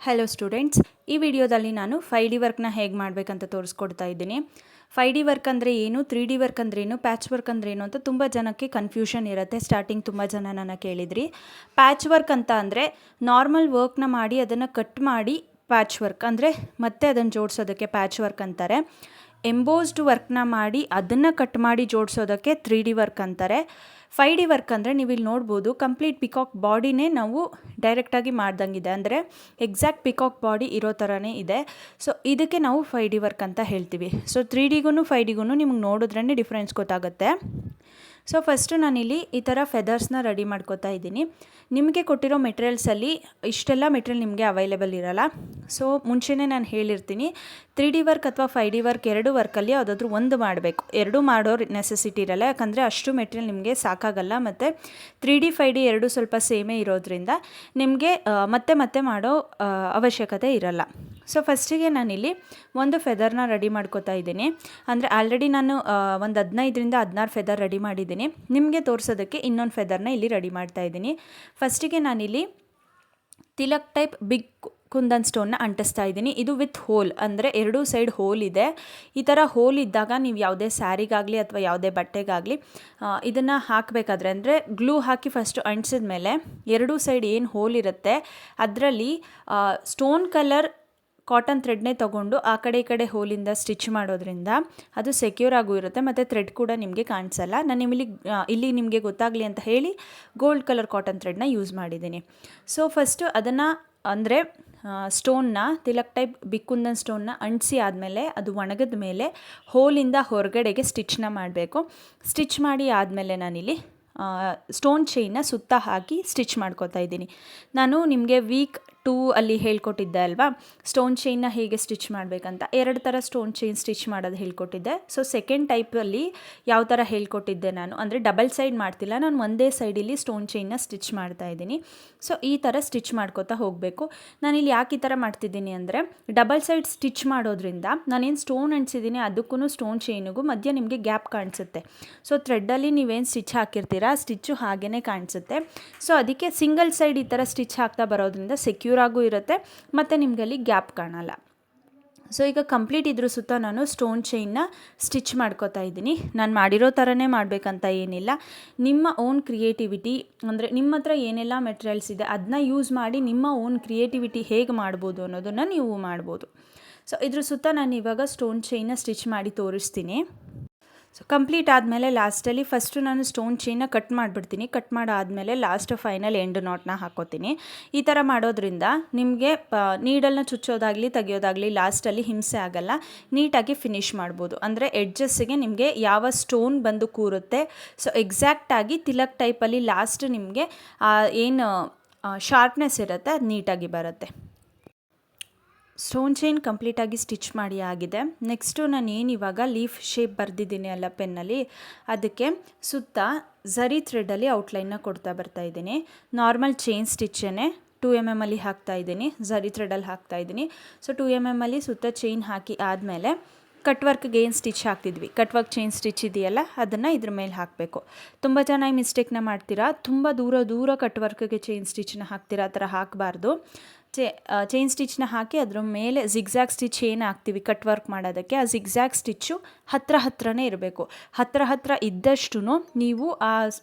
Hello students, ಈ ವಿಡಿಯೋದಲ್ಲಿ ನಾನು 5D ವರ್ಕ್ನ ಹೇಗೆ ಮಾಡಬೇಕಂತ ತೋರಿಸ್ಕೊಡ್ತಾ ಇದ್ದೀನಿ. 5D ವರ್ಕ್ ಅಂದರೆ ಏನು, 3D ವರ್ಕ್ ಅಂದರೆ ಏನು, ಪ್ಯಾಚ್ ವರ್ಕ್ ಅಂದರೆ ಏನು ಅಂತ ತುಂಬ ಜನಕ್ಕೆ ಕನ್ಫ್ಯೂಷನ್ ಇರುತ್ತೆ. ಸ್ಟಾರ್ಟಿಂಗ್ ತುಂಬ ಜನ ನನ್ನ ಕೇಳಿದ್ರಿ. ಪ್ಯಾಚ್ ವರ್ಕ್ ಅಂತ ಅಂದರೆ ನಾರ್ಮಲ್ ವರ್ಕ್ನ ಮಾಡಿ ಅದನ್ನು ಕಟ್ ಮಾಡಿ ಪ್ಯಾಚ್ ವರ್ಕ್ ಅಂದರೆ ಮತ್ತೆ ಅದನ್ನು ಜೋಡಿಸೋದಕ್ಕೆ ಪ್ಯಾಚ್ ವರ್ಕ್ ಅಂತಾರೆ. ಎಂಬೋಸ್ಡ್ ವರ್ಕ್ನ ಮಾಡಿ ಅದನ್ನು ಕಟ್ ಮಾಡಿ ಜೋಡಿಸೋದಕ್ಕೆ 3D ವರ್ಕ್ ಅಂತಾರೆ. 5D ವರ್ಕ್ ಅಂದರೆ ನೀವು ಇಲ್ಲಿ ನೋಡ್ಬೋದು, ಕಂಪ್ಲೀಟ್ ಪಿಕಾಕ್ ಬಾಡಿನೇ ನಾವು ಡೈರೆಕ್ಟಾಗಿ ಮಾಡ್ದಂಗಿದೆ, ಅಂದರೆ ಎಕ್ಸಾಕ್ಟ್ ಪಿಕಾಕ್ ಬಾಡಿ ಇರೋ ಥರನೇ ಇದೆ. ಸೊ ಇದಕ್ಕೆ ನಾವು 5D ವರ್ಕ್ ಅಂತ ಹೇಳ್ತೀವಿ. ಸೊ 3Dಗೂ 5Dಗೂ ನಿಮ್ಗೆ ನೋಡಿದ್ರೇ ಡಿಫ್ರೆನ್ಸ್ ಗೊತ್ತಾಗುತ್ತೆ. ಸೊ ಫಸ್ಟು ನಾನಿಲ್ಲಿ ಈ ಥರ ಫೆದರ್ಸ್ನ ರೆಡಿ ಮಾಡ್ಕೋತಾ ಇದ್ದೀನಿ. ನಿಮಗೆ ಕೊಟ್ಟಿರೋ ಮೆಟೀರಿಯಲ್ಸಲ್ಲಿ ಇಷ್ಟೆಲ್ಲ ಮೆಟೀರಿಯಲ್ ನಿಮಗೆ ಅವೈಲೇಬಲ್ ಇರೋಲ್ಲ. ಸೊ ಮುಂಚೆನೇ ನಾನು ಹೇಳಿರ್ತೀನಿ, 3D ವರ್ಕ್ ಅಥವಾ 5D ವರ್ಕ್ ಎರಡು ವರ್ಕಲ್ಲಿ ಯಾವುದಾದ್ರೂ ಒಂದು ಮಾಡಬೇಕು. ಎರಡೂ ಮಾಡೋ ನೆಸೆಸಿಟಿ ಇರಲ್ಲ, ಯಾಕಂದರೆ ಅಷ್ಟು ಮೆಟೀರಿಯಲ್ ನಿಮಗೆ ಸಾಕಾಗಲ್ಲ. ಮತ್ತು 3D 5D ಎರಡು ಸ್ವಲ್ಪ ಸೇಮೇ ಇರೋದ್ರಿಂದ ನಿಮಗೆ ಮತ್ತೆ ಮಾಡೋ ಅವಶ್ಯಕತೆ ಇರಲ್ಲ. ಸೊ ಫಸ್ಟಿಗೆ ನಾನಿಲ್ಲಿ ಒಂದು ಫೆದರ್ನ ರೆಡಿ ಮಾಡ್ಕೋತಾ ಇದ್ದೀನಿ. ಅಂದರೆ ಆಲ್ರೆಡಿ ನಾನು ಒಂದು 15ರಿಂದ 16 ಫೆದರ್ ರೆಡಿ ಮಾಡಿದ್ದೀನಿ. ನಿಮಗೆ ತೋರಿಸೋದಕ್ಕೆ ಇನ್ನೊಂದು ಫೆದರ್ನ ಇಲ್ಲಿ ರೆಡಿ ಮಾಡ್ತಾ ಇದ್ದೀನಿ. ಫಸ್ಟಿಗೆ ನಾನಿಲ್ಲಿ ತಿಲಕ್ ಟೈಪ್ ಬಿಗ್ ಕುಂದನ್ ಸ್ಟೋನ್ನ ಅಂಟಿಸ್ತಾ ಇದ್ದೀನಿ. ಇದು ವಿತ್ ಹೋಲ್, ಅಂದರೆ ಎರಡೂ ಸೈಡ್ ಹೋಲ್ ಇದೆ. ಈ ಥರ ಹೋಲ್ ಇದ್ದಾಗ ನೀವು ಯಾವುದೇ ಸ್ಯಾರಿಗಾಗಲಿ ಅಥವಾ ಯಾವುದೇ ಬಟ್ಟೆಗಾಗಲಿ ಇದನ್ನು ಹಾಕಬೇಕಾದ್ರೆ, ಅಂದರೆ ಗ್ಲೂ ಹಾಕಿ ಫಸ್ಟು ಅಂಟಿಸಿದ ಮೇಲೆ ಎರಡೂ ಸೈಡ್ ಏನು ಹೋಲ್ ಇರುತ್ತೆ ಅದರಲ್ಲಿ ಸ್ಟೋನ್ ಕಲರ್ ಕಾಟನ್ ಥ್ರೆಡ್ನೇ ತೊಗೊಂಡು ಆ ಕಡೆ ಈ ಕಡೆ ಹೋಲಿಂದ ಸ್ಟಿಚ್ ಮಾಡೋದ್ರಿಂದ ಅದು ಸೆಕ್ಯೂರ್ ಆಗೂ ಇರುತ್ತೆ ಮತ್ತು ಥ್ರೆಡ್ ಕೂಡ ನಿಮಗೆ ಕಾಣಿಸಲ್ಲ. ನಾನು ಇಲ್ಲಿ ನಿಮಗೆ ಗೊತ್ತಾಗಲಿ ಅಂತ ಹೇಳಿ ಗೋಲ್ಡ್ ಕಲರ್ ಕಾಟನ್ ಥ್ರೆಡ್ನ ಯೂಸ್ ಮಾಡಿದ್ದೀನಿ. ಸೊ ಫಸ್ಟು ಅದನ್ನು ಅಂದರೆ ಸ್ಟೋನ್ನ ತಿಲಕ್ ಟೈಪ್ ಬಿಕ್ಕುಂದನ್ ಸ್ಟೋನ್ನ ಅಂಟಿಸಿ ಆದಮೇಲೆ ಅದು ಒಣಗಿದ ಮೇಲೆ ಹೋಲಿಂದ ಹೊರಗಡೆಗೆ ಸ್ಟಿಚ್ನ ಮಾಡಬೇಕು. ಸ್ಟಿಚ್ ಮಾಡಿ ಆದಮೇಲೆ ನಾನಿಲ್ಲಿ ಸ್ಟೋನ್ ಚೈನ್ನ ಸುತ್ತ ಹಾಕಿ ಸ್ಟಿಚ್ ಮಾಡ್ಕೋತಾ ಇದ್ದೀನಿ. ನಾನು ನಿಮಗೆ ವೀಕ್ 2 ಅಲ್ಲಿ ಹೇಳ್ಕೊಟ್ಟಿದ್ದೆ ಅಲ್ವಾ, ಸ್ಟೋನ್ ಚೈನ್ನ ಹೇಗೆ ಸ್ಟಿಚ್ ಮಾಡಬೇಕಂತ. ಎರಡು ಥರ ಸ್ಟೋನ್ ಚೈನ್ ಸ್ಟಿಚ್ ಮಾಡೋದು ಹೇಳ್ಕೊಟ್ಟಿದ್ದೆ. ಸೊ ಸೆಕೆಂಡ್ ಟೈಪಲ್ಲಿ ಯಾವ ಥರ ಹೇಳ್ಕೊಟ್ಟಿದ್ದೆ ನಾನು, ಅಂದರೆ ಡಬಲ್ ಸೈಡ್ ಮಾಡ್ತಿಲ್ಲ, ನಾನು ಒಂದೇ ಸೈಡಲ್ಲಿ ಸ್ಟೋನ್ ಚೈನ್ನ ಸ್ಟಿಚ್ ಮಾಡ್ತಾ ಇದ್ದೀನಿ. ಸೊ ಈ ಥರ ಸ್ಟಿಚ್ ಮಾಡ್ಕೋತಾ ಹೋಗಬೇಕು. ನಾನಿಲ್ಲಿ ಯಾಕೆ ಈ ಥರ ಮಾಡ್ತಿದ್ದೀನಿ ಅಂದರೆ, ಡಬಲ್ ಸೈಡ್ ಸ್ಟಿಚ್ ಮಾಡೋದ್ರಿಂದ ನಾನೇನು ಸ್ಟೋನ್ ಅಂಟಿಸಿದ್ದೀನಿ ಅದಕ್ಕೂ ಸ್ಟೋನ್ ಚೈನಿಗೂ ಮಧ್ಯೆ ನಿಮಗೆ ಗ್ಯಾಪ್ ಕಾಣಿಸುತ್ತೆ. ಸೊ ಥ್ರೆಡ್ಡಲ್ಲಿ ನೀವೇನು ಸ್ಟಿಚ್ ಹಾಕಿರ್ತೀರ ಸ್ಟಿಚ್ಚು ಹಾಗೇ ಕಾಣಿಸುತ್ತೆ. ಸೊ ಅದಕ್ಕೆ ಸಿಂಗಲ್ ಸೈಡ್ ಈ ಥರ ಸ್ಟಿಚ್ ಹಾಕ್ತಾ ಬರೋದ್ರಿಂದ ಸೆಕ್ಯೂರ್ ಆಗೂ ಇರುತ್ತೆ ಮತ್ತು ನಿಮಗೆ ಅಲ್ಲಿ ಗ್ಯಾಪ್ ಕಾಣಲ್ಲ. ಸೊ ಈಗ ಕಂಪ್ಲೀಟ್ ಇದ್ರ ಸುತ್ತ ನಾನು ಸ್ಟೋನ್ ಚೈನ್ನ ಸ್ಟಿಚ್ ಮಾಡ್ಕೋತಾ ಇದ್ದೀನಿ. ನಾನು ಮಾಡಿರೋ ಥರನೇ ಮಾಡಬೇಕಂತ ಏನಿಲ್ಲ. ನಿಮ್ಮ ಓನ್ ಕ್ರಿಯೇಟಿವಿಟಿ, ಅಂದರೆ ನಿಮ್ಮ ಹತ್ರ ಏನೆಲ್ಲ ಮೆಟೀರಿಯಲ್ಸ್ ಇದೆ ಅದನ್ನ ಯೂಸ್ ಮಾಡಿ ನಿಮ್ಮ ಓನ್ ಕ್ರಿಯೇಟಿವಿಟಿ ಹೇಗೆ ಮಾಡ್ಬೋದು ಅನ್ನೋದನ್ನು ನೀವು ಮಾಡ್ಬೋದು. ಸೊ ಇದ್ರ ಸುತ್ತ ನಾನು ಇವಾಗ ಸ್ಟೋನ್ ಚೈನ್ನ ಸ್ಟಿಚ್ ಮಾಡಿ ತೋರಿಸ್ತೀನಿ. ಸೊ ಕಂಪ್ಲೀಟ್ ಆದಮೇಲೆ ಲಾಸ್ಟಲ್ಲಿ ಫಸ್ಟು ನಾನು ಸ್ಟೋನ್ ಚೈನ್ನ ಕಟ್ ಮಾಡಿಬಿಡ್ತೀನಿ. ಕಟ್ ಮಾಡಾದಮೇಲೆ ಲಾಸ್ಟ್ ಫೈನಲ್ ಎಂಡ್ ನಾಟ್ನ ಹಾಕೋತೀನಿ. ಈ ಥರ ಮಾಡೋದ್ರಿಂದ ನಿಮಗೆ ನೀಡಲ್ನ ಚುಚ್ಚೋದಾಗಲಿ ತೆಗಿಯೋದಾಗಲಿ ಲಾಸ್ಟಲ್ಲಿ ಹಿಂಸೆ ಆಗಲ್ಲ, ನೀಟಾಗಿ ಫಿನಿಷ್ ಮಾಡ್ಬೋದು. ಅಂದರೆ ಎಡ್ಜಸ್ಸಿಗೆ ನಿಮಗೆ ಯಾವ ಸ್ಟೋನ್ ಬಂದು ಕೂರುತ್ತೆ. ಸೊ ಎಕ್ಸಾಕ್ಟಾಗಿ ತಿಲಕ್ ಟೈಪಲ್ಲಿ ಲಾಸ್ಟ್ ನಿಮಗೆ ಏನು ಶಾರ್ಪ್ನೆಸ್ ಇರುತ್ತೆ ಅದು ನೀಟಾಗಿ ಬರುತ್ತೆ. ಸ್ಟೋನ್ ಚೈನ್ ಕಂಪ್ಲೀಟಾಗಿ ಸ್ಟಿಚ್ ಮಾಡಿ ಆಗಿದೆ. ನೆಕ್ಸ್ಟು ನಾನು ಏನು ಇವಾಗ ಲೀಫ್ ಶೇಪ್ ಬರೆದಿದ್ದೀನಿ ಅಲ್ಲ ಪೆನ್ನಲ್ಲಿ, ಅದಕ್ಕೆ ಸುತ್ತ ಝರಿ ಥ್ರೆಡಲ್ಲಿ ಔಟ್ಲೈನ್ನ ಕೊಡ್ತಾ ಬರ್ತಾಯಿದ್ದೀನಿ. ನಾರ್ಮಲ್ ಚೈನ್ ಸ್ಟಿಚ್ಚನ್ನೇ 2mm ಅಲ್ಲಿ ಹಾಕ್ತಾಯಿದ್ದೀನಿ, ಝರಿ ಥ್ರೆಡಲ್ಲಿ ಹಾಕ್ತಾಯಿದ್ದೀನಿ. ಸೊ 2mm ಅಲ್ಲಿ ಸುತ್ತ ಚೈನ್ ಹಾಕಿ ಆದಮೇಲೆ ಕಟ್ ವರ್ಕ್ಗೆ ಏನು ಸ್ಟಿಚ್ ಹಾಕ್ತಿದ್ವಿ, ಕಟ್ ವರ್ಕ್ ಚೈನ್ ಸ್ಟಿಚ್ ಇದೆಯಲ್ಲ ಅದನ್ನು ಇದ್ರ ಮೇಲೆ ಹಾಕಬೇಕು. ತುಂಬ ಜನ ಈ ಮಿಸ್ಟೇಕ್ನ ಮಾಡ್ತೀರಾ, ತುಂಬ ದೂರ ಕಟ್ ವರ್ಕ್ಗೆ ಚೈನ್ ಸ್ಟಿಚ್ನ ಹಾಕ್ತೀರಾ. ಆ ಥರ ಹಾಕಬಾರ್ದು. ಚೈನ್ ಸ್ಟಿಚ್ನ ಹಾಕಿ ಅದ್ರ ಮೇಲೆ ಜಿಗ್ಜ್ಯಾಗ್ ಸ್ಟಿಚ್ ಏನು ಹಾಕ್ತೀವಿ ಕಟ್ ವರ್ಕ್ ಮಾಡೋದಕ್ಕೆ, ಆ ಜಿಗ್ಜ್ಯಾಗ್ ಸ್ಟಿಚ್ಚು ಹತ್ರನೇ ಇರಬೇಕು. ಹತ್ರ ಇದ್ದಷ್ಟು ನೀವು ಆ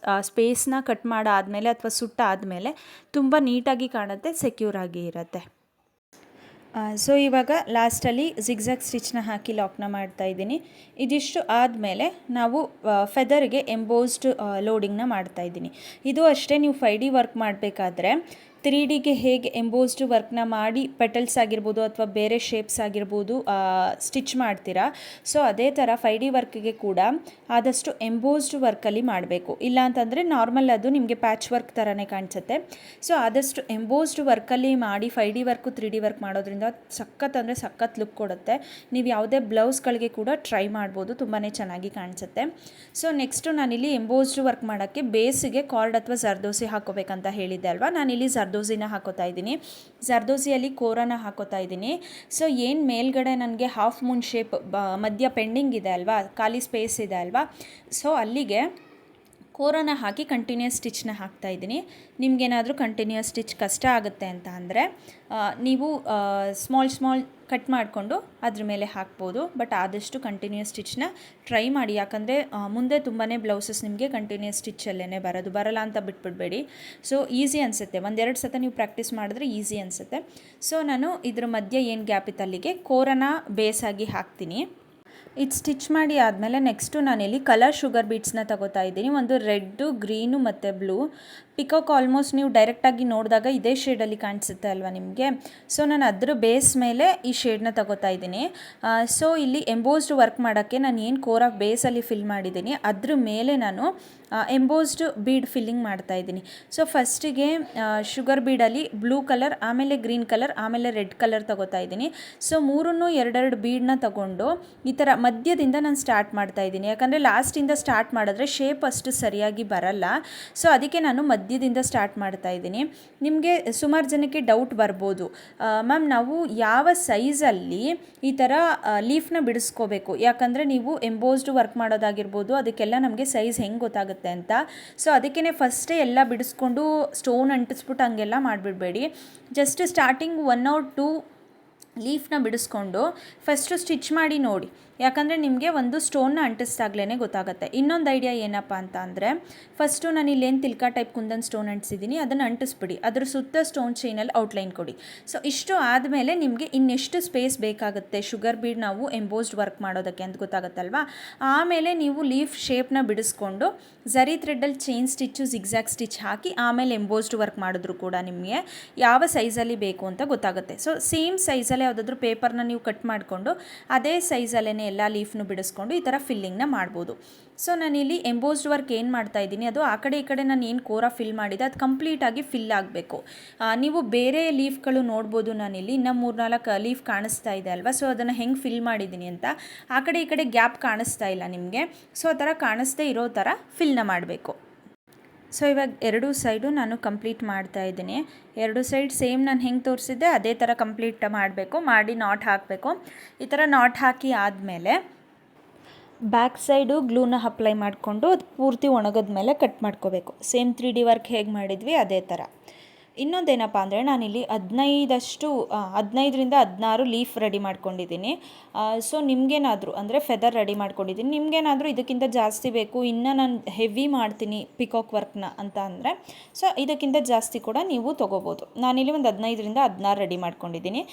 ಸ್ಪೇಸ್ನ ಕಟ್ ಮಾಡಾದಮೇಲೆ ಅಥವಾ ಸುಟ್ಟ ಆದಮೇಲೆ ತುಂಬ ನೀಟಾಗಿ ಕಾಣುತ್ತೆ, ಸೆಕ್ಯೂರ್ ಆಗಿ ಇರುತ್ತೆ. ಸೊ ಇವಾಗ ಲಾಸ್ಟಲ್ಲಿ ಜಿಗ್ಜ್ಯಾಗ್ ಸ್ಟಿಚ್ನ ಹಾಕಿ ಲಾಕ್ನ ಮಾಡ್ತಾಯಿದ್ದೀನಿ. ಇದಿಷ್ಟು ಆದಮೇಲೆ ನಾವು ಫೆದರ್ಗೆ ಎಂಬೋಸ್ಡ್ ಲೋಡಿಂಗ್ನ ಮಾಡ್ತಾಯಿದ್ದೀನಿ. ಇದು ಅಷ್ಟೇ, ನೀವು 5D ವರ್ಕ್ ಮಾಡಬೇಕಾದ್ರೆ 3Dಗೆ ಹೇಗೆ ಎಂಬೋಸ್ಡ್ ವರ್ಕ್ನ ಮಾಡಿ ಪೆಟಲ್ಸ್ ಆಗಿರ್ಬೋದು ಅಥವಾ ಬೇರೆ ಶೇಪ್ಸ್ ಆಗಿರ್ಬೋದು ಸ್ಟಿಚ್ ಮಾಡ್ತೀರಾ, ಸೊ ಅದೇ ಥರ 5D ವರ್ಕ್ಗೆ ಕೂಡ ಆದಷ್ಟು ಎಂಬೋಸ್ಡ್ ವರ್ಕಲ್ಲಿ ಮಾಡಬೇಕು. ಇಲ್ಲಾಂತಂದರೆ ನಾರ್ಮಲ್ ಅದು ನಿಮಗೆ ಪ್ಯಾಚ್ ವರ್ಕ್ ಥರನೇ ಕಾಣಿಸುತ್ತೆ. ಸೊ ಆದಷ್ಟು ಎಂಬೋಸ್ಡ್ ವರ್ಕಲ್ಲಿ ಮಾಡಿ 5D ವರ್ಕು 3D ವರ್ಕ್ ಮಾಡೋದ್ರಿಂದ ಸಖತ್ ಲುಕ್ ಕೊಡುತ್ತೆ. ನೀವು ಯಾವುದೇ ಬ್ಲೌಸ್ಗಳಿಗೆ ಕೂಡ ಟ್ರೈ ಮಾಡ್ಬೋದು, ತುಂಬಾ ಚೆನ್ನಾಗಿ ಕಾಣಿಸುತ್ತೆ. ಸೊ ನೆಕ್ಸ್ಟು ನಾನಿಲ್ಲಿ ಎಂಬೋಸ್ಡ್ ವರ್ಕ್ ಮಾಡೋಕ್ಕೆ ಬೇಸಿಗೆ ಕಾರ್ಡ್ ಅಥವಾ ಜರ್ದೋಸಿ ಹಾಕೋಬೇಕಂತ ಹೇಳಿದ್ದೆ ಅಲ್ವಾ, ನಾನಿಲ್ಲಿ ಜರ್ದೋಸಿನ ಹಾಕೋತಾ ಇದ್ದೀನಿ. ಜರ್ದೋಸಿಯಲ್ಲಿ ಕೋರನ ಹಾಕೋತಾ ಇದ್ದೀನಿ. ಸೊ ಏನು ಮೇಲ್ಗಡೆ ನನಗೆ ಹಾಫ್ ಮೂನ್ ಶೇಪ್ ಮಧ್ಯ ಪೆಂಡಿಂಗ್ ಇದೆ ಅಲ್ವಾ, ಖಾಲಿ ಸ್ಪೇಸ್ ಇದೆ ಅಲ್ವಾ, ಸೊ ಅಲ್ಲಿಗೆ ಕೋರನ ಹಾಕಿ ಕಂಟಿನ್ಯೂಸ್ ಸ್ಟಿಚ್ನ ಹಾಕ್ತಾಯಿದ್ದೀನಿ. ನಿಮಗೇನಾದರೂ ಕಂಟಿನ್ಯೂಸ್ ಸ್ಟಿಚ್ ಕಷ್ಟ ಆಗುತ್ತೆ ಅಂತ ಅಂದರೆ ನೀವು ಸ್ಮಾಲ್ ಕಟ್ ಮಾಡಿಕೊಂಡು ಅದ್ರ ಮೇಲೆ ಹಾಕ್ಬೋದು. ಬಟ್ ಆದಷ್ಟು ಕಂಟಿನ್ಯೂಸ್ ಸ್ಟಿಚ್ನ ಟ್ರೈ ಮಾಡಿ, ಯಾಕಂದರೆ ಮುಂದೆ ತುಂಬಾ ಬ್ಲೌಸಸ್ ನಿಮಗೆ ಕಂಟಿನ್ಯೂಸ್ ಸ್ಟಿಚ್ಚಲ್ಲೇ ಬರಲ್ಲ ಅಂತ ಬಿಟ್ಬಿಡಬೇಡಿ. ಸೊ ಈಸಿ ಅನಿಸುತ್ತೆ, ಒಂದೆರಡು ಸತ ನೀವು ಪ್ರಾಕ್ಟೀಸ್ ಮಾಡಿದ್ರೆ ಈಸಿ ಅನಿಸುತ್ತೆ. ಸೊ ನಾನು ಇದ್ರ ಮಧ್ಯೆ ಏನು ಗ್ಯಾಪ್ ಇತ್ತು ಅಲ್ಲಿಗೆ ಕೋರನ ಬೇಸಾಗಿ ಹಾಕ್ತೀನಿ. ಇದು ಸ್ಟಿಚ್ ಮಾಡಿ ಆದಮೇಲೆ ನೆಕ್ಸ್ಟು ನಾನಿಲ್ಲಿ ಕಲರ್ ಶುಗರ್ ಬೀಡ್ಸ್ನ ತಗೋತಾ ಇದ್ದೀನಿ. ಒಂದು ರೆಡ್ಡು, ಗ್ರೀನು ಮತ್ತು ಬ್ಲೂ. ಪಿಕಾಕ್ ಆಲ್ಮೋಸ್ಟ್ ನೀವು ಡೈರೆಕ್ಟಾಗಿ ನೋಡಿದಾಗ ಇದೇ ಶೇಡಲ್ಲಿ ಕಾಣಿಸುತ್ತೆ ಅಲ್ವಾ ನಿಮಗೆ. ಸೊ ನಾನು ಅದ್ರ ಬೇಸ್ ಮೇಲೆ ಈ ಶೇಡ್ನ ತಗೋತಾ ಇದ್ದೀನಿ. ಸೊ ಇಲ್ಲಿ ಎಂಬೋಸ್ಡ್ ವರ್ಕ್ ಮಾಡೋಕ್ಕೆ ನಾನು ಏನು ಕೋರ ಬೇಸಲ್ಲಿ ಫಿಲ್ ಮಾಡಿದ್ದೀನಿ ಅದ್ರ ಮೇಲೆ ನಾನು ಎಂಬೋಸ್ಡ್ ಬೀಡ್ ಫಿಲ್ಲಿಂಗ್ ಮಾಡ್ತಾಯಿದ್ದೀನಿ. ಸೊ ಫಸ್ಟಿಗೆ ಶುಗರ್ ಬೀಡಲ್ಲಿ ಬ್ಲೂ ಕಲರ್, ಆಮೇಲೆ ಗ್ರೀನ್ ಕಲರ್, ಆಮೇಲೆ ರೆಡ್ ಕಲರ್ ತಗೋತಾ ಇದ್ದೀನಿ. ಸೊ ಮೂರನ್ನು ಎರಡೆರಡು ಬೀಡನ್ನ ತಗೊಂಡು ಈ ಥರ ಮಧ್ಯದಿಂದ ನಾನು ಸ್ಟಾರ್ಟ್ ಮಾಡ್ತಾಯಿದ್ದೀನಿ. ಯಾಕಂದರೆ ಲಾಸ್ಟಿಂದ ಸ್ಟಾರ್ಟ್ ಮಾಡಿದ್ರೆ ಶೇಪ್ ಅಷ್ಟು ಸರಿಯಾಗಿ ಬರಲ್ಲ. ಸೊ ಅದಕ್ಕೆ ನಾನು ಮಧ್ಯದಿಂದ ಸ್ಟಾರ್ಟ್ ಮಾಡ್ತಾಯಿದ್ದೀನಿ. ನಿಮಗೆ ಸುಮಾರು ಜನಕ್ಕೆ ಡೌಟ್ ಬರ್ಬೋದು, ಮ್ಯಾಮ್ ನಾವು ಯಾವ ಸೈಜಲ್ಲಿ ಈ ಥರ ಲೀಫ್ನ ಬಿಡಿಸ್ಕೋಬೇಕು, ಯಾಕಂದರೆ ನೀವು ಎಂಬೋಸ್ಡ್ ವರ್ಕ್ ಮಾಡೋದಾಗಿರ್ಬೋದು ಅದಕ್ಕೆಲ್ಲ ನಮಗೆ ಸೈಜ್ ಹೆಂಗೆ ಗೊತ್ತಾಗುತ್ತೆ ಅಂತ. ಸೊ ಅದಕ್ಕೇ ಫಸ್ಟೇ ಎಲ್ಲ ಬಿಡಿಸ್ಕೊಂಡು ಸ್ಟೋನ್ ಅಂಟಿಸ್ಬಿಟ್ಟು ಹಂಗೆಲ್ಲ ಮಾಡಿಬಿಡಬೇಡಿ. ಜಸ್ಟ್ ಸ್ಟಾರ್ಟಿಂಗ್ 1 or 2 ಲೀಫ್ನ ಬಿಡಿಸ್ಕೊಂಡು ಫಸ್ಟು ಸ್ಟಿಚ್ ಮಾಡಿ ನೋಡಿ, ಯಾಕಂದರೆ ನಿಮಗೆ ಒಂದು ಸ್ಟೋನ್ನ ಅಂಟಿಸ್ದಾಗ್ಲೇ ಗೊತ್ತಾಗುತ್ತೆ. ಇನ್ನೊಂದು ಐಡಿಯಾ ಏನಪ್ಪ ಅಂತ ಅಂದರೆ, ಫಸ್ಟು ನಾನು ಇಲ್ಲೇನು ತಿಲ್ಕಾ ಟೈಪ್ ಕುಂದನ್ ಸ್ಟೋನ್ ಅಂಟಿಸಿದ್ದೀನಿ ಅದನ್ನು ಅಂಟಿಸ್ಬಿಡಿ, ಅದ್ರ ಸುತ್ತ ಸ್ಟೋನ್ ಚೈನಲ್ಲಿ ಔಟ್ಲೈನ್ ಕೊಡಿ. ಸೊ ಇಷ್ಟು ಆದಮೇಲೆ ನಿಮಗೆ ಇನ್ನೆಷ್ಟು ಸ್ಪೇಸ್ ಬೇಕಾಗುತ್ತೆ ಶುಗರ್ ಬೀಡ್ ನಾವು ಎಂಬೋಸ್ಡ್ ವರ್ಕ್ ಮಾಡೋದಕ್ಕೆ ಅಂತ ಗೊತ್ತಾಗುತ್ತಲ್ವಾ. ಆಮೇಲೆ ನೀವು ಲೀಫ್ ಶೇಪ್ನ ಬಿಡಿಸ್ಕೊಂಡು ಝರಿ ಥ್ರೆಡ್ಡಲ್ಲಿ ಚೈನ್ ಸ್ಟಿಚ್ಚು, ಜಿಗ್ಜ್ಯಾಗ್ ಸ್ಟಿಚ್ ಹಾಕಿ ಆಮೇಲೆ ಎಂಬೋಸ್ಡ್ ವರ್ಕ್ ಮಾಡಿದ್ರು ಕೂಡ ನಿಮಗೆ ಯಾವ ಸೈಜಲ್ಲಿ ಬೇಕು ಅಂತ ಗೊತ್ತಾಗುತ್ತೆ. ಸೊ ಸೇಮ್ ಸೈಜಲ್ಲೇ ಯಾವುದಾದ್ರೂ ಪೇಪರ್ನ ನೀವು ಕಟ್ ಮಾಡಿಕೊಂಡು ಅದೇ ಸೈಜಲ್ಲೇ ಎಲ್ಲ ಲೀಫ್ನು ಬಿಡಿಸ್ಕೊಂಡು ಈ ಥರ ಫಿಲ್ಲಿಂಗ್ನ ಮಾಡ್ಬೋದು. ಸೊ ನಾನಿಲ್ಲಿ ಎಂಬೋಸ್ಡ್ ವರ್ಕ್ ಏನು ಮಾಡ್ತಾ ಇದ್ದೀನಿ ಅದು ಆ ಕಡೆ ಈ ಕಡೆ ನಾನು ಏನು ಕೋರ ಫಿಲ್ ಮಾಡಿದೆ ಅದು ಕಂಪ್ಲೀಟಾಗಿ ಫಿಲ್ ಆಗಬೇಕು. ನೀವು ಬೇರೆ ಲೀಫ್ಗಳು ನೋಡ್ಬೋದು, ನಾನಿಲ್ಲಿ ಇನ್ನೂ 3-4 ಲೀಫ್ ಕಾಣಿಸ್ತಾ ಇದೆ ಅಲ್ವಾ. ಸೊ ಅದನ್ನು ಹೆಂಗೆ ಫಿಲ್ ಮಾಡಿದ್ದೀನಿ ಅಂತ ಆ ಕಡೆ ಈ ಕಡೆ ಗ್ಯಾಪ್ ಕಾಣಿಸ್ತಾ ಇಲ್ಲ ನಿಮಗೆ. ಸೊ ಆ ಥರ ಕಾಣಿಸ್ದೇ ಇರೋ ಥರ ಫಿಲ್ನ ಮಾಡಬೇಕು. ಸೊ ಇವಾಗ ಎರಡೂ ಸೈಡು ನಾನು ಕಂಪ್ಲೀಟ್ ಮಾಡ್ತಾ ಇದ್ದೀನಿ. ಎರಡು ಸೈಡ್ ಸೇಮ್ ನಾನು ಹೆಂಗೆ ತೋರಿಸಿದ್ದೆ ಅದೇ ಥರ ಕಂಪ್ಲೀಟ್ ಮಾಡಬೇಕು, ಮಾಡಿ ನಾಟ್ ಹಾಕಬೇಕು. ಈ ಥರ ನಾಟ್ ಹಾಕಿ ಆದಮೇಲೆ ಬ್ಯಾಕ್ ಸೈಡು ಗ್ಲೂನ ಅಪ್ಲೈ ಮಾಡಿಕೊಂಡು ಅದು ಪೂರ್ತಿ ಒಣಗಿದ ಮೇಲೆ ಕಟ್ ಮಾಡ್ಕೋಬೇಕು. ಸೇಮ್ 3D ವರ್ಕ್ ಹೇಗೆ ಮಾಡಿದ್ವಿ ಅದೇ ಥರ. ಇನ್ನೊಂದೇನಪ್ಪ ಅಂದರೆ ನಾನಿಲ್ಲಿ 15ರಿಂದ 16 ಲೀಫ್ ರೆಡಿ ಮಾಡ್ಕೊಂಡಿದ್ದೀನಿ. ಸೊ ನಿಮಗೇನಾದರೂ ಅಂದರೆ ಫೆದರ್ ರೆಡಿ ಮಾಡ್ಕೊಂಡಿದ್ದೀನಿ, ನಿಮಗೇನಾದರೂ ಇದಕ್ಕಿಂತ ಜಾಸ್ತಿ ಬೇಕು, ಇನ್ನು ನಾನು ಹೆವಿ ಮಾಡ್ತೀನಿ ಪಿಕಾಕ್ ವರ್ಕ್ನ ಅಂತ ಅಂದರೆ ಸೊ ಇದಕ್ಕಿಂತ ಜಾಸ್ತಿ ಕೂಡ ನೀವು ತೊಗೋಬೋದು. ನಾನಿಲ್ಲಿ ಒಂದು 15ರಿಂದ 16 ರೆಡಿ ಮಾಡ್ಕೊಂಡಿದ್ದೀನಿ.